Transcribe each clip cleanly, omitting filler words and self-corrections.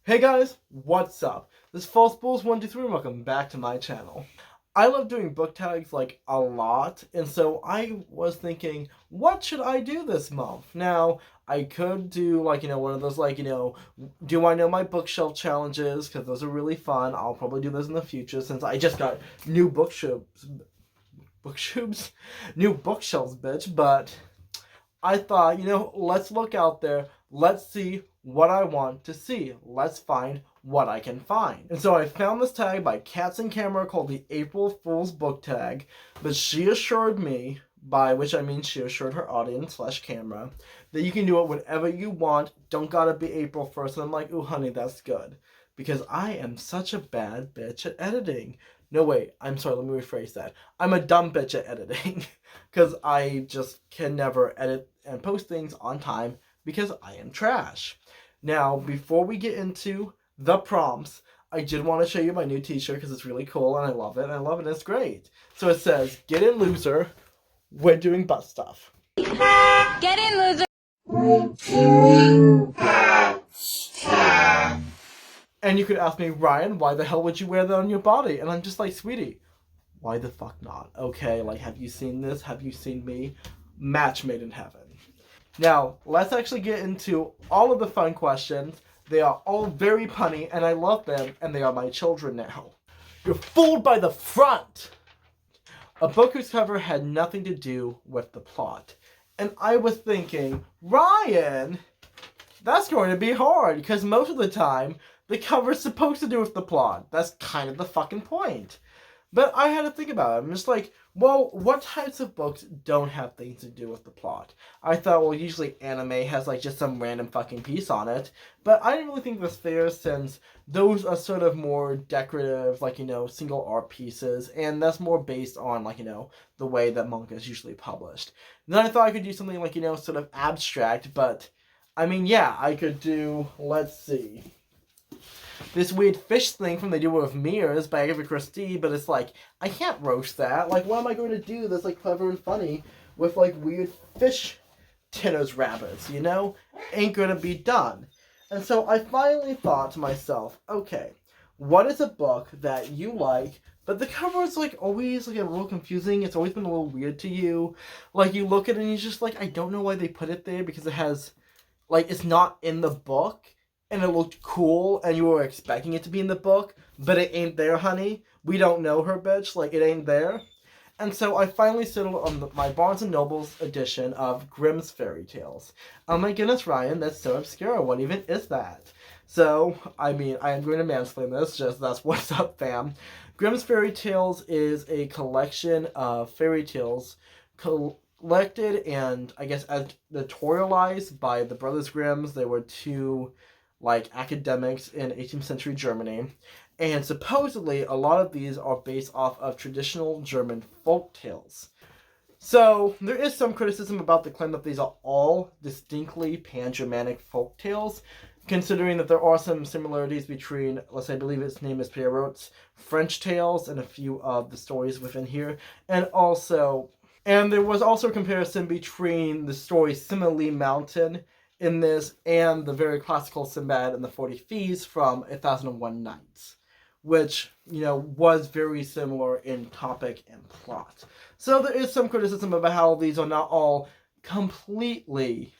Hey guys, what's up? This is False Bulls 123 and welcome back to my channel. I love doing book tags like a lot, and so I was thinking, what should I do this month? Now, I could do one of those do I know my bookshelf challenges, because those are really fun. I'll probably do those in the future since I just got new new bookshelves, bitch, but I thought, let's look out there. Let's see what I want to see. Let's find what I can find. And so I found this tag by Cats and Camera called the April Fool's Book Tag. But she assured me, by which I mean she assured her audience / camera, that you can do it whenever you want. Don't gotta be April 1st. And I'm like, ooh, honey, that's good. Because I am such a bad bitch at editing. No, wait, I'm sorry, let me rephrase that. I'm a dumb bitch at editing. Because I just can never edit and post things on time because I am trash. Now, before we get into the prompts, I did want to show you my new t-shirt because it's really cool and I love it. And it's great. So it says, "Get in, loser. We're doing butt stuff." Get in, loser. We're doing butt stuff. And you could ask me, Ryan, why the hell would you wear that on your body? And I'm just like, sweetie, why the fuck not? Okay, have you seen this? Have you seen me? Match made in heaven. Now, let's actually get into all of the fun questions. They are all very punny, and I love them, and they are my children now. You're fooled by the front! A book whose cover had nothing to do with the plot. And I was thinking, Ryan, that's going to be hard, because most of the time, the cover's supposed to do with the plot. That's kind of the fucking point. But I had to think about it. I'm just like, well, what types of books don't have things to do with the plot? I thought, well, usually anime has just some random fucking piece on it. But I didn't really think that's fair since those are sort of more decorative, single art pieces. And that's more based on, the way that manga is usually published. Then I thought I could do something sort of abstract. But, I mean, yeah, I could do, let's see, this weird fish thing from They Do It With Mirrors by Agatha Christie, but it's I can't roast that. What am I going to do that's clever and funny with weird fish tenors rabbits, Ain't gonna be done. And so I finally thought to myself, okay, what is a book that you like, but the cover is always a little confusing. It's always been a little weird to you. You look at it and you're just I don't know why they put it there because it has it's not in the book. And it looked cool, and you were expecting it to be in the book, but it ain't there, honey. We don't know her, bitch. It ain't there. And so I finally settled on my Barnes & Noble's edition of Grimm's Fairy Tales. Oh my goodness, Ryan, that's so obscure. What even is that? So, I mean, I am going to mansplain this, just that's what's up, fam. Grimm's Fairy Tales is a collection of fairy tales collected and, I guess, editorialized by the Brothers Grimms. They were two academics in 18th century Germany, and supposedly a lot of these are based off of traditional German folk tales. So there is some criticism about the claim that these are all distinctly pan-Germanic folk tales, considering that there are some similarities between, I believe its name is Pierrot's French tales and a few of the stories within here, and there was also a comparison between the story Simile Mountain in this and the very classical Sinbad and the 40 Thieves from 1001 Nights, which, was very similar in topic and plot. So there is some criticism about how these are not all completely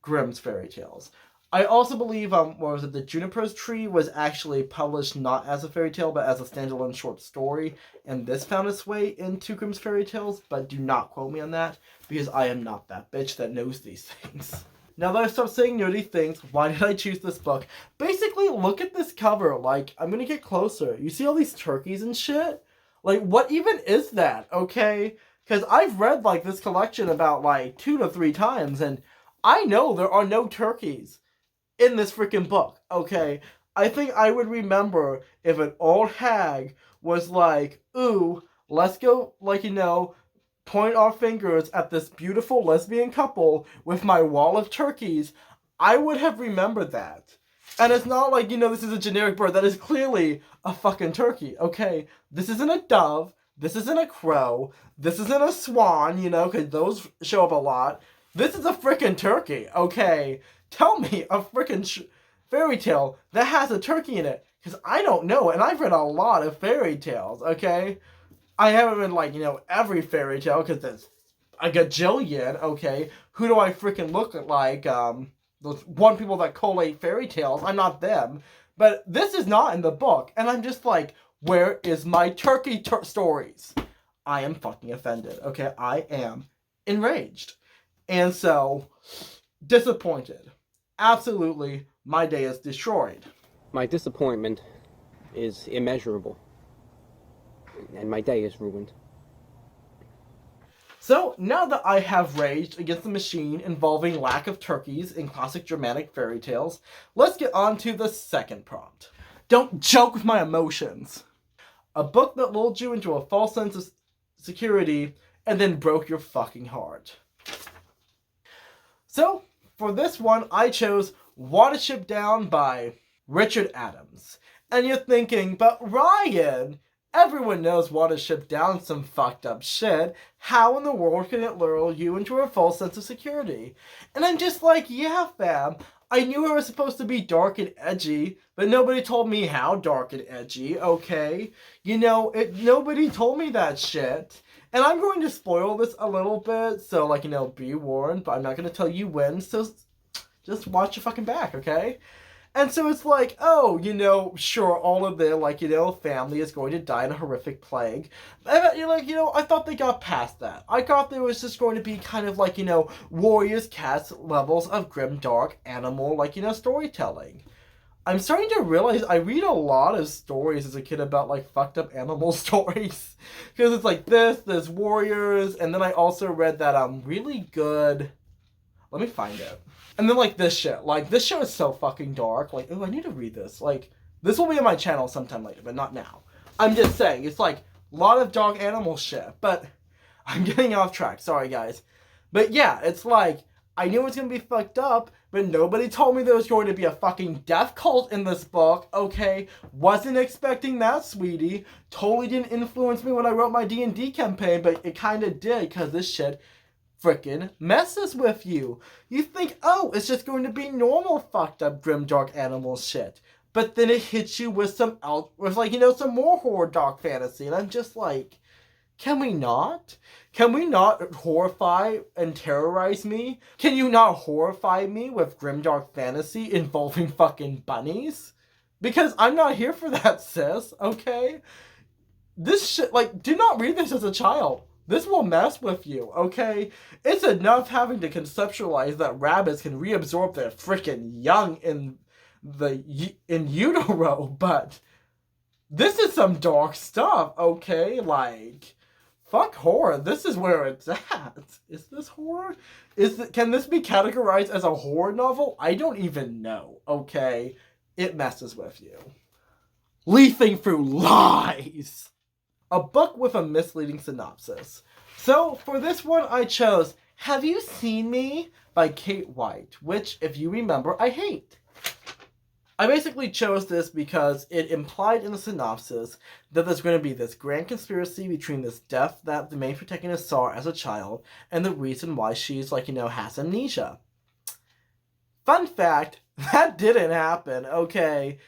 Grimm's fairy tales. I also believe, the Juniper's Tree was actually published not as a fairy tale, but as a standalone short story, and this found its way into Grimm's fairy tales, but do not quote me on that, because I am not that bitch that knows these things. Now that I stopped saying nerdy things, why did I choose this book? Basically, look at this cover. I'm gonna get closer. You see all these turkeys and shit? What even is that, okay? Because I've read, this collection about, 2 to 3 times, and I know there are no turkeys in this freaking book, okay? I think I would remember if an old hag was ooh, let's go, point our fingers at this beautiful lesbian couple with my wall of turkeys, I would have remembered that. And it's not this is a generic bird. That is clearly a fucking turkey, okay? This isn't a dove. This isn't a crow. This isn't a swan, because those show up a lot. This is a freaking turkey, okay? Tell me a freaking fairy tale that has a turkey in it? Because I don't know, and I've read a lot of fairy tales, okay? I haven't read, like, every fairy tale, because there's a gajillion, okay? Who do I freaking look like? Those one people that collate fairy tales. I'm not them. But this is not in the book, and I'm just like, where is my turkey stories? I am fucking offended, okay? I am enraged. And so, disappointed. Absolutely, my day is destroyed. My disappointment is immeasurable, and my day is ruined. So, now that I have raged against the machine involving lack of turkeys in classic Germanic fairy tales, let's get on to the second prompt. Don't joke with my emotions. A book that lulled you into a false sense of security and then broke your fucking heart. So, for this one, I chose Watership Down by Richard Adams. And you're thinking, but Ryan, everyone knows Watership Down's some fucked up shit. How in the world can it lull you into a false sense of security? And I'm just like, yeah, fam. I knew it was supposed to be dark and edgy, but nobody told me how dark and edgy, okay? Nobody told me that shit. And I'm going to spoil this a little bit, so, be warned, but I'm not going to tell you when, so just watch your fucking back, okay? And so it's like, sure, all of their, family is going to die in a horrific plague. But you're like, I thought they got past that. I thought there was just going to be kind of like, Warriors Cats levels of grim, dark, animal, storytelling. I'm starting to realize I read a lot of stories as a kid about, fucked up animal stories. Because it's like there's warriors, and then I also read that, really good... Let me find it. And then, this shit. This show is so fucking dark. Oh, I need to read this. This will be on my channel sometime later, but not now. I'm just saying, it's, a lot of dog animal shit. But I'm getting off track. Sorry, guys. But, yeah, it's I knew it was going to be fucked up, but nobody told me there was going to be a fucking death cult in this book, okay? Wasn't expecting that, sweetie. Totally didn't influence me when I wrote my D&D campaign, but it kind of did, because this shit frickin' messes with you. You think, oh, it's just going to be normal fucked up grim dark animal shit. But then it hits you with some some more horror dark fantasy. And I'm just like, can we not? Can we not horrify and terrorize me? Can you not horrify me with grimdark fantasy involving fucking bunnies? Because I'm not here for that, sis, okay? This shit, do not read this as a child. This will mess with you, okay? It's enough having to conceptualize that rabbits can reabsorb their frickin' young in utero, but this is some dark stuff, okay? Fuck horror. This is where it's at. Is this horror? Can this be categorized as a horror novel? I don't even know, okay? It messes with you. Leafing Through Lies! A book with a misleading synopsis. So, for this one, I chose Have You Seen Me? By Kate White, which, if you remember, I hate. I basically chose this because it implied in the synopsis that there's going to be this grand conspiracy between this death that the main protagonist saw as a child and the reason why she's, has amnesia. Fun fact, that didn't happen, okay?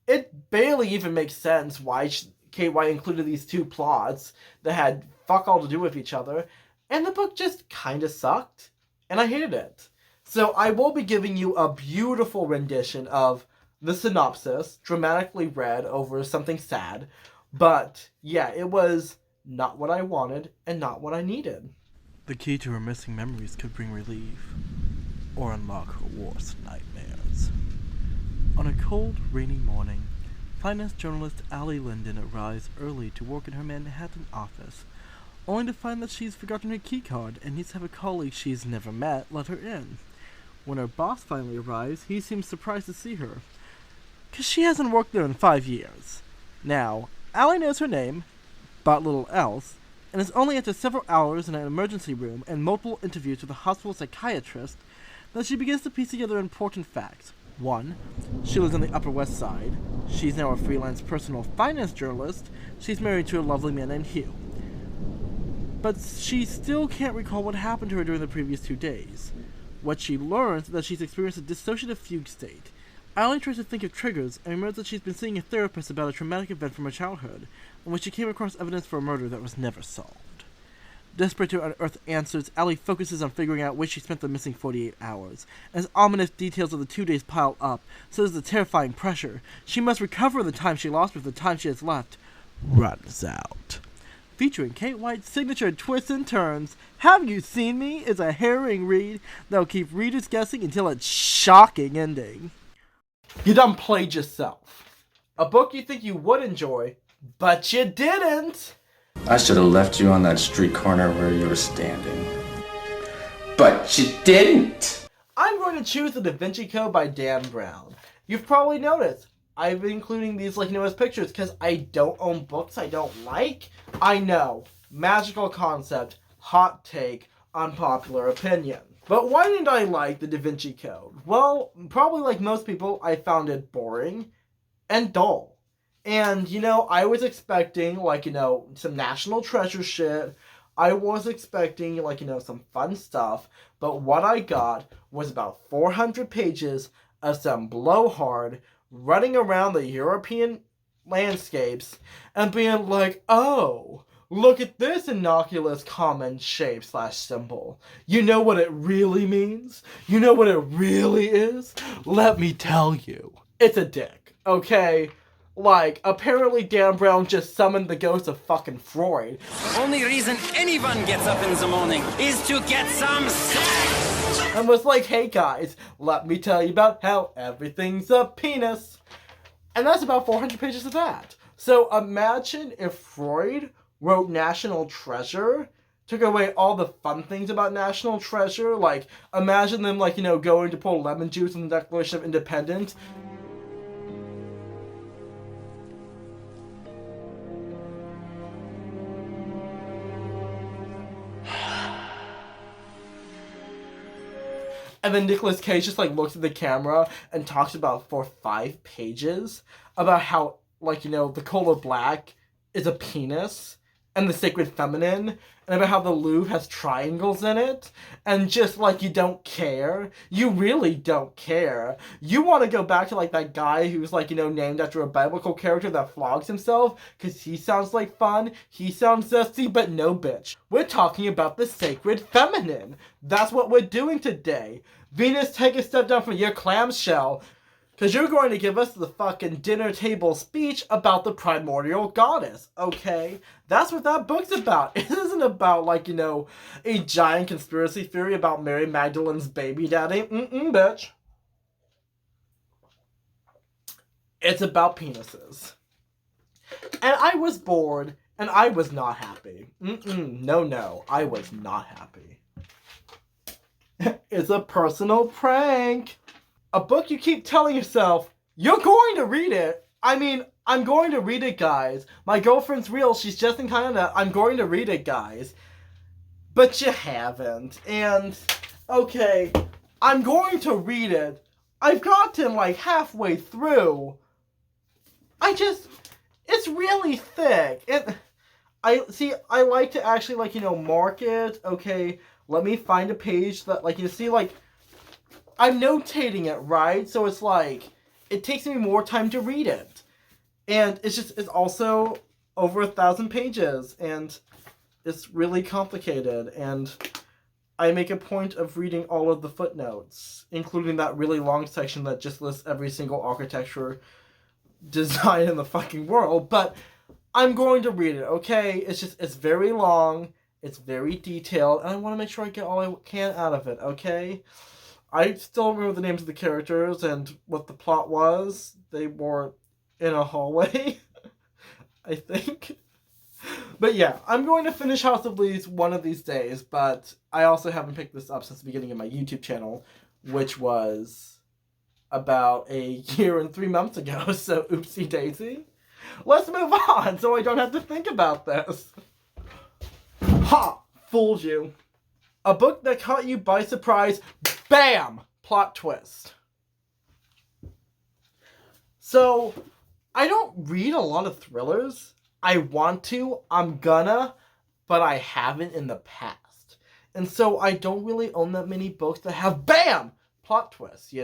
It barely even makes sense why Kate White included these two plots that had fuck all to do with each other, and the book just kind of sucked, and I hated it. So I will be giving you a beautiful rendition of the synopsis, dramatically read over something sad, but yeah, it was not what I wanted and not what I needed. The key to her missing memories could bring relief, or unlock her worst nightmares. On a cold, rainy morning, finance journalist Allie Linden arrives early to work in her Manhattan office, only to find that she's forgotten her keycard and needs to have a colleague she's never met let her in. When her boss finally arrives, he seems surprised to see her, 'cause she hasn't worked there in 5 years. Now, Allie knows her name, but little else, and it's only after several hours in an emergency room and multiple interviews with a hospital psychiatrist that she begins to piece together important facts. 1. She lives on the Upper West Side. She's now a freelance personal finance journalist. She's married to a lovely man named Hugh. But she still can't recall what happened to her during the previous 2 days. What she learns is that she's experienced a dissociative fugue state, Allie tries to think of triggers and remembers that she's been seeing a therapist about a traumatic event from her childhood, in which she came across evidence for a murder that was never solved. Desperate to unearth answers, Allie focuses on figuring out where she spent the missing 48 hours. As ominous details of the 2 days pile up, so does the terrifying pressure. She must recover the time she lost before the time she has left runs out. Featuring Kate White's signature twists and turns, Have You Seen Me is a harrowing read that'll keep readers guessing until its shocking ending. You done played yourself. A book you think you would enjoy, but you didn't. I should have left you on that street corner where you were standing. But you didn't! I'm going to choose The Da Vinci Code by Dan Brown. You've probably noticed, I've been including these as pictures because I don't own books I don't like. I know, magical concept, hot take, unpopular opinion. But why didn't I like The Da Vinci Code? Well, probably like most people, I found it boring and dull. And, I was expecting, some National Treasure shit. I was expecting, some fun stuff. But what I got was about 400 pages of some blowhard running around the European landscapes and being like, oh, look at this innocuous common shape / symbol. You know what it really means? You know what it really is? Let me tell you. It's a dick, okay? Apparently Dan Brown just summoned the ghost of fucking Freud. Only reason anyone gets up in the morning is to get some sex! And was like, hey guys, let me tell you about how everything's a penis. And that's about 400 pages of that. So imagine if Freud wrote National Treasure, took away all the fun things about National Treasure, imagine them, going to pour lemon juice in the Declaration of Independence. And then Nicolas Cage just looks at the camera and talks about for 5 pages about how the color black is a penis and the sacred feminine, and about how the Louvre has triangles in it, and just you don't care. You really don't care. You want to go back to that guy who's named after a biblical character that flogs himself because he sounds like fun, he sounds zesty, but no bitch. We're talking about the sacred feminine. That's what we're doing today. Venus, take a step down from your clamshell, because you're going to give us the fucking dinner table speech about the primordial goddess, okay? That's what that book's about. It isn't about, a giant conspiracy theory about Mary Magdalene's baby daddy. Bitch. It's about penises. And I was bored, and I was not happy. No, I was not happy. It's a personal prank. A book you keep telling yourself, you're going to read it. I mean, I'm going to read it, guys. My girlfriend's real. She's just in Canada. I'm going to read it, guys. But you haven't. And, okay, I'm going to read it. I've gotten, halfway through. It's really thick. I like to actually, mark it. Okay, let me find a page that, I'm notating it, right? So it's it takes me more time to read it. And it's also over 1,000 pages, and it's really complicated, and I make a point of reading all of the footnotes, including that really long section that just lists every single architecture design in the fucking world, but I'm going to read it, okay? It's very long, it's very detailed, and I want to make sure I get all I can out of it, okay? I still remember the names of the characters and what the plot was. They were in a hallway, I think. But yeah, I'm going to finish House of Leaves one of these days, but I also haven't picked this up since the beginning of my YouTube channel, which was about a year and 3 months ago, so oopsie daisy. Let's move on so I don't have to think about this. Ha! Fooled you. A book that caught you by surprise. Bam! Plot twist. So, I don't read a lot of thrillers. I want to, I'm gonna, but I haven't in the past. And so I don't really own that many books that have BAM! Plot twists,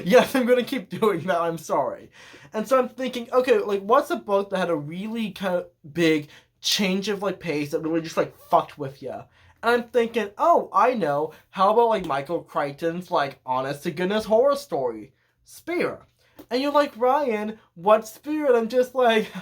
Yes, I'm gonna keep doing that, I'm sorry. And so I'm thinking, okay, like, what's a book that had a really kind of big change of, like, pace that really just, like, fucked with you? And I'm thinking, oh, I know, how about, like, Michael Crichton's, like, honest-to-goodness horror story, Spear? And you're like, Ryan, what's Spear? And I'm just like,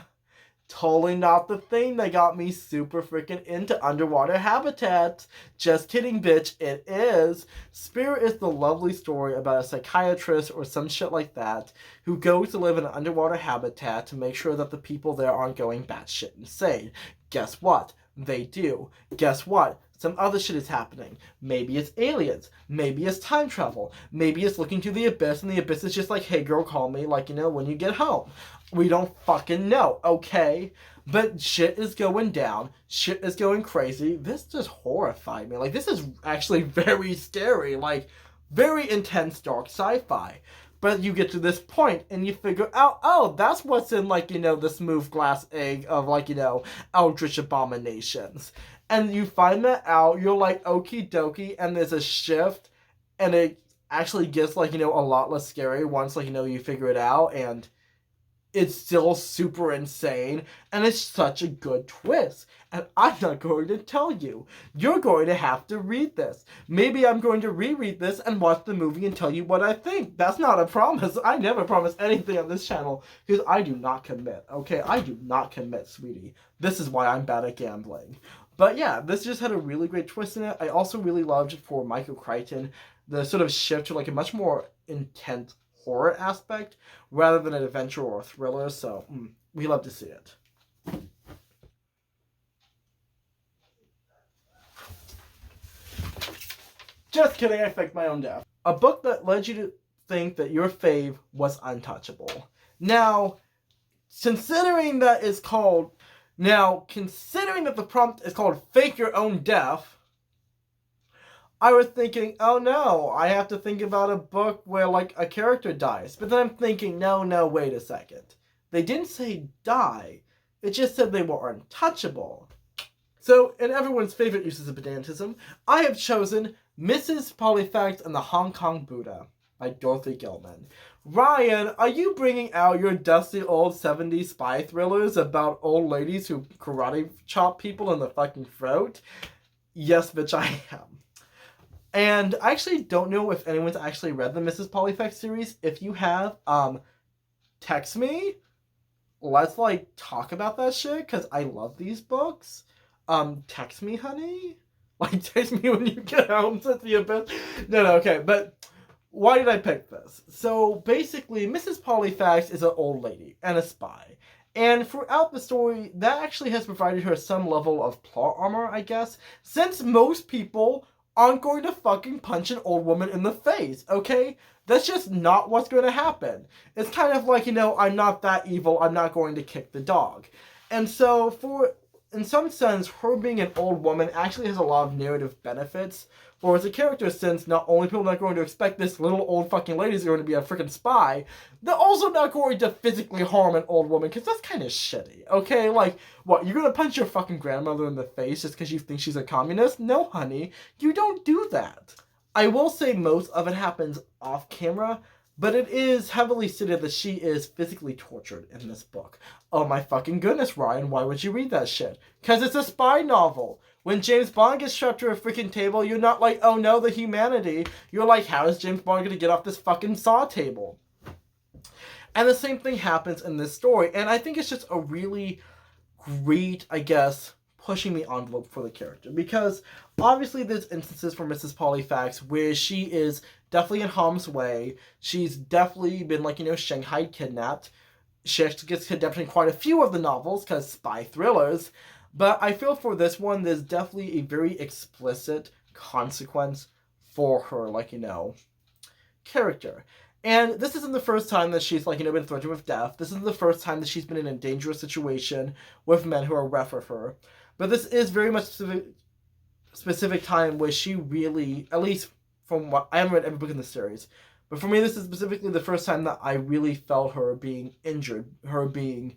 totally not the thing that got me super freaking into underwater habitats. Just kidding, bitch, it is. Spirit is the lovely story about a psychiatrist or some shit like that who goes to live in an underwater habitat to make sure that the people there aren't going batshit insane. Guess what? They do. Guess what? Some other shit is happening. Maybe it's aliens. Maybe it's time travel. Maybe it's looking to the abyss and the abyss is just like, hey girl, call me, like, you know, when you get home. We don't fucking know, okay? But shit is going down. Shit is going crazy. This just horrified me. Like, this is actually very scary. Like, very intense dark sci-fi. But you get to this point and you figure out, oh, that's what's in, like, you know, the smooth glass egg of, like, you know, eldritch abominations. And you find that out, you're like, okie dokie, and there's a shift, and it actually gets, like, you know, a lot less scary once, like, you know, you figure it out, and it's still super insane, and it's such a good twist. And I'm not going to tell you. You're going to have to read this. Maybe I'm going to reread this and watch the movie and tell you what I think. That's not a promise. I never promise anything on this channel, because I do not commit, okay? I do not commit, sweetie. This is why I'm bad at gambling. But yeah, this just had a really great twist in it. I also really loved, for Michael Crichton, the sort of shift to, like, a much more intense horror aspect rather than an adventure or a thriller, so we love to see it. Just kidding, I faked my own death. A book that led you to think that your fave was untouchable. Now, considering that the prompt is called Fake Your Own Death, I was thinking, oh no, I have to think about a book where, like, a character dies. But then I'm thinking, no, wait a second. They didn't say die. It just said they were untouchable. So, in everyone's favorite uses of pedantism, I have chosen Mrs. Polyphex and the Hong Kong Buddha by Dorothy Gilman. Ryan, are you bringing out your dusty old 70s spy thrillers about old ladies who karate chop people in the fucking throat? Yes, bitch, I am. And I actually don't know if anyone's actually read the Mrs. Polyphex series. If you have, text me. Let's, like, talk about that shit, because I love these books. Text me, honey. Like, text me when you get home to the abyss. No, okay, but why did I pick this? So, basically, Mrs. Polyphex is an old lady and a spy. And throughout the story, that actually has provided her some level of plot armor, I guess, since most people aren't going to fucking punch an old woman in the face, okay? That's just not what's going to happen. It's kind of like, you know, I'm not that evil, I'm not going to kick the dog. And so, in some sense, her being an old woman actually has a lot of narrative benefits for as a character, since not only people are not going to expect this little old fucking lady is going to be a freaking spy, they're also not going to physically harm an old woman, because that's kind of shitty, okay? Like, what, you're going to punch your fucking grandmother in the face just because you think she's a communist? No, honey, you don't do that. I will say most of it happens off camera, but it is heavily stated that she is physically tortured in this book. Oh my fucking goodness, Ryan, why would you read that shit? Because it's a spy novel. When James Bond gets strapped to a freaking table, you're not like, oh no, the humanity. You're like, how is James Bond gonna get off this fucking saw table? And the same thing happens in this story. And I think it's just a really great, I guess, pushing the envelope for the character. Because obviously there's instances for Mrs. Polyphex where she is definitely in harm's way. She's definitely been, like, you know, Shanghai kidnapped. She actually gets kidnapped in quite a few of the novels, because spy thrillers. But I feel for this one, there's definitely a very explicit consequence for her, like, you know, character. And this isn't the first time that she's, like, you know, been threatened with death. This isn't the first time that she's been in a dangerous situation with men who are rough with her. But this is very much specific time where she really, at least from what, I haven't read every book in the series, but for me this is specifically the first time that I really felt her being injured, her being,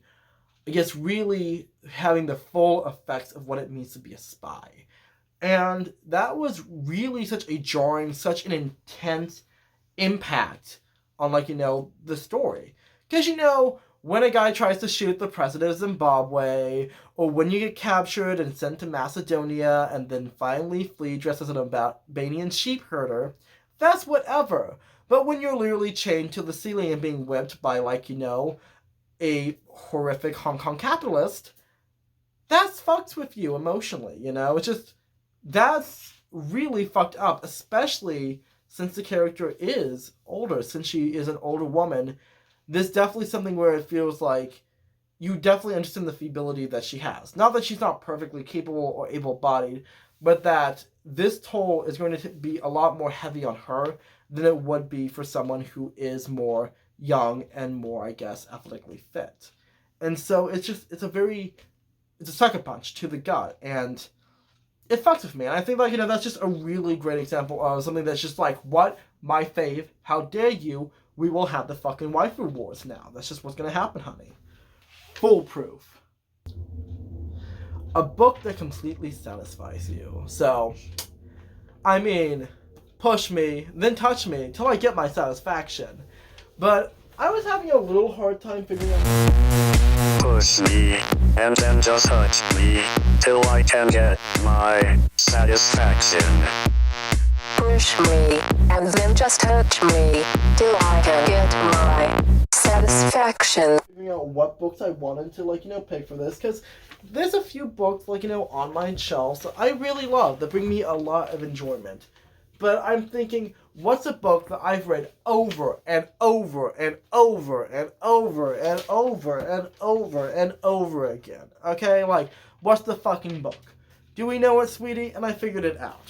I guess, really having the full effects of what it means to be a spy. And that was really such a jarring, such an intense impact on, like, the story. Because, when a guy tries to shoot the president of Zimbabwe, or when you get captured and sent to Macedonia and then finally flee dressed as an Albanian sheep herder, that's whatever. But when you're literally chained to the ceiling and being whipped by, like, a horrific Hong Kong capitalist, that's fucked with you emotionally, It's just, that's really fucked up, especially since the character is older, since she is an older woman. This definitely something where it feels like you definitely understand the feasibility that she has. Not that she's not perfectly capable or able-bodied, but that this toll is going to be a lot more heavy on her than it would be for someone who is more young and more, I guess, athletically fit. And so it's a sucker punch to the gut, and it fucks with me. And I think, like, that's just a really great example of something that's just like, what? My fave? How dare you? We will have the fucking waifu wars now. That's just what's gonna happen, honey. Foolproof. A book that completely satisfies you. So, I mean, push me, then touch me, till I get my satisfaction. But I was having a little hard time figuring out... Push me, and then just touch me, till I can get my satisfaction. Push me, and then just touch me, till I can get my satisfaction. Figuring out what books I wanted to, like, pick for this, because there's a few books, like, on my shelves that I really love, that bring me a lot of enjoyment. But I'm thinking, what's a book that I've read over and over and over and over and over and over and over again? Okay, like, what's the fucking book? Do we know it, sweetie? And I figured it out.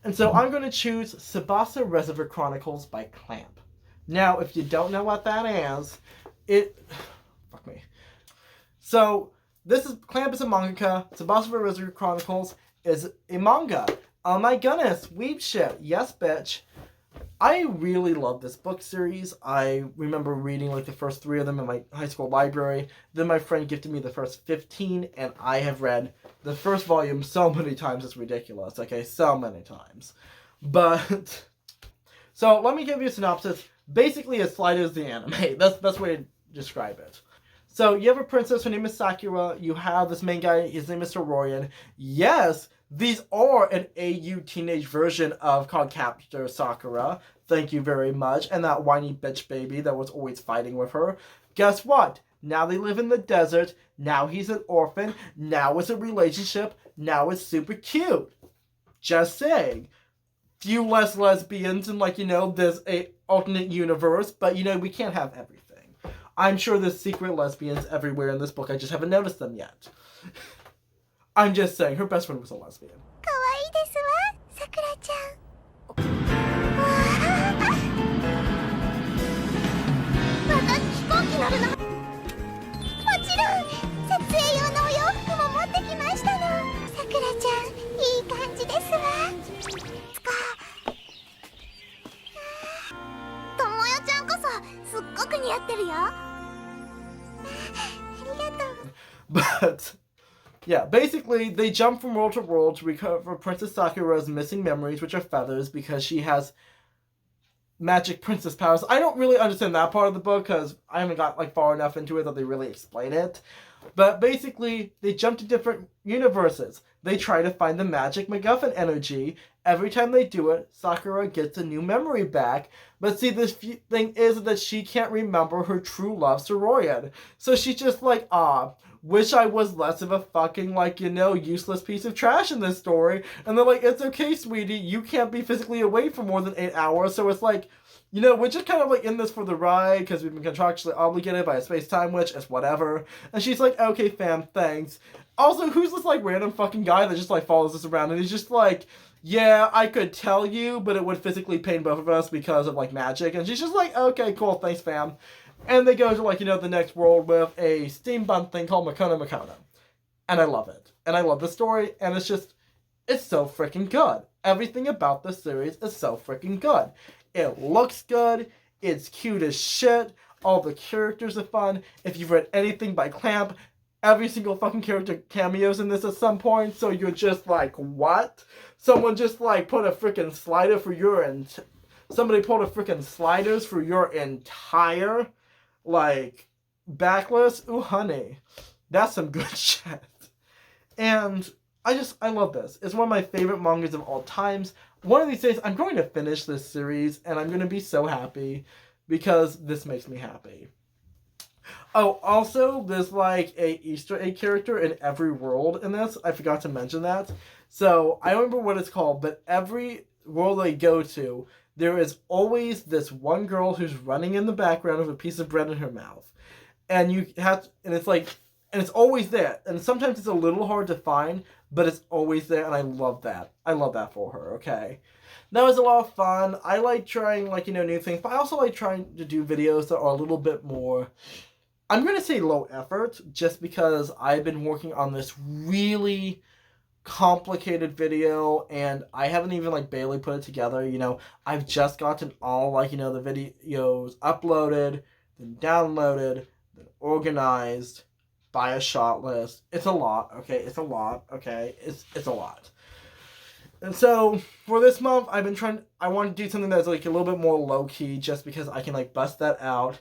And so I'm going to choose Tsubasa Reservoir Chronicles by Clamp. Now, if you don't know what that is, fuck me. So, Clamp is a mangaka. Tsubasa Reservoir Chronicles is a manga. Oh my goodness, weeb shit. Yes, bitch. I really love this book series. I remember reading, like, the first 3 of them in my high school library. Then my friend gifted me the first 15, and I have read the first volume so many times it's ridiculous. Okay, so many times. But, so let me give you a synopsis. Basically, as slight as the anime. That's the best way to describe it. So, you have a princess, her name is Sakura. You have this main guy, his name is Soroyan. Yes, these are an AU teenage version of called Capture Sakura. Thank you very much. And that whiny bitch baby that was always fighting with her. Guess what? Now they live in the desert. Now he's an orphan. Now it's a relationship. Now it's super cute. Just saying. Few less lesbians in, like, this alternate universe. But, we can't have everything. I'm sure there's secret lesbians everywhere in this book. I just haven't noticed them yet. I'm just saying, her best friend was a lesbian. 可愛いですわ、さくらちゃん。また飛行機乗るの？もちろん、撮影用のお洋服も持ってきましたの。さくらちゃん、いい感じですわ。ともよちゃんこそ、すっごく似合ってるよ。ありがとう。But... yeah, basically, they jump from world to world to recover Princess Sakura's missing memories, which are feathers, because she has magic princess powers. I don't really understand that part of the book, because I haven't got, like, far enough into it that they really explain it. But basically, they jump to different universes. They try to find the magic MacGuffin energy. Every time they do it, Sakura gets a new memory back. But see, this thing is that she can't remember her true love, Soroyan. So she's just like, wish I was less of a fucking, like, useless piece of trash in this story. And they're like, it's okay, sweetie, you can't be physically away for more than 8 hours. So it's like, we're just kind of, like, in this for the ride, because we've been contractually obligated by a space-time witch, it's whatever. And she's like, okay, fam, thanks. Also, who's this, like, random fucking guy that just, like, follows us around, and he's just like, yeah, I could tell you, but it would physically pain both of us because of, like, magic. And she's just like, okay, cool, thanks, fam. And they go to, like, the next world with a steampunk thing called Makono Makono. And I love it. And I love the story, and it's so freaking good. Everything about this series is so freaking good. It looks good, it's cute as shit, all the characters are fun. If you've read anything by Clamp, every single fucking character cameos in this at some point, so you're just like, what? Someone just, like, put a freaking slider for your somebody pulled a freaking sliders for your entire, like, backlist. Ooh, honey. That's some good shit. And I love this. It's one of my favorite mangas of all times. One of these days, I'm going to finish this series, and I'm going to be so happy because this makes me happy. Oh, also, there's like a Easter egg character in every world in this. I forgot to mention that. So, I don't remember what it's called, but every world I go to, there is always this one girl who's running in the background with a piece of bread in her mouth. And it's always there. And sometimes it's a little hard to find, but it's always there, and I love that. I love that for her, okay? That was a lot of fun. I like trying, like, new things, but I also like trying to do videos that are a little bit more, I'm going to say low effort, just because I've been working on this really complicated video, and I haven't even, like, barely put it together, I've just gotten all, like, the videos uploaded, then downloaded, then organized, by a shot list. It's a lot, okay? It's a lot, okay? It's a lot. And so, for this month, I want to do something that's, like, a little bit more low-key, just because I can, like, bust that out,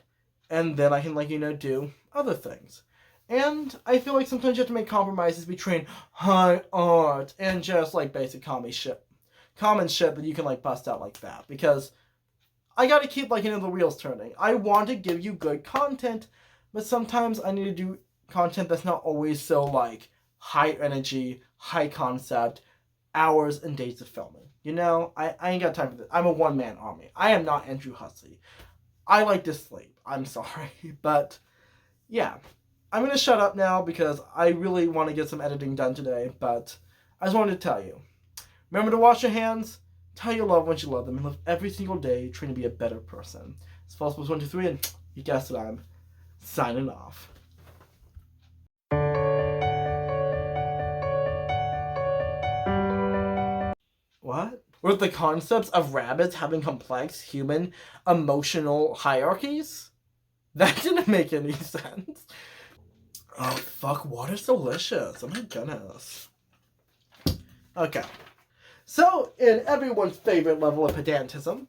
and then I can, like, do other things. And I feel like sometimes you have to make compromises between high art and just, like, basic common shit that you can, like, bust out like that. Because I gotta keep, like, the wheels turning. I want to give you good content, but sometimes I need to do content that's not always so, like, high energy, high concept, hours and days of filming. I ain't got time for this. I'm a one-man army. I am not Andrew Hussey. I like to sleep. I'm sorry. But, yeah. I'm going to shut up now because I really want to get some editing done today. But I just wanted to tell you. Remember to wash your hands, tell your loved ones you love them, and live every single day trying to be a better person. It's False 1, 2, 3, and you guessed it, I'm signing off. What? With the concepts of rabbits having complex human emotional hierarchies? That didn't make any sense. Oh, fuck, water's delicious. Oh my goodness. Okay. So, in everyone's favorite level of pedantism...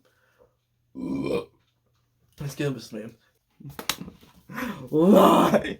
Excuse me. Lies!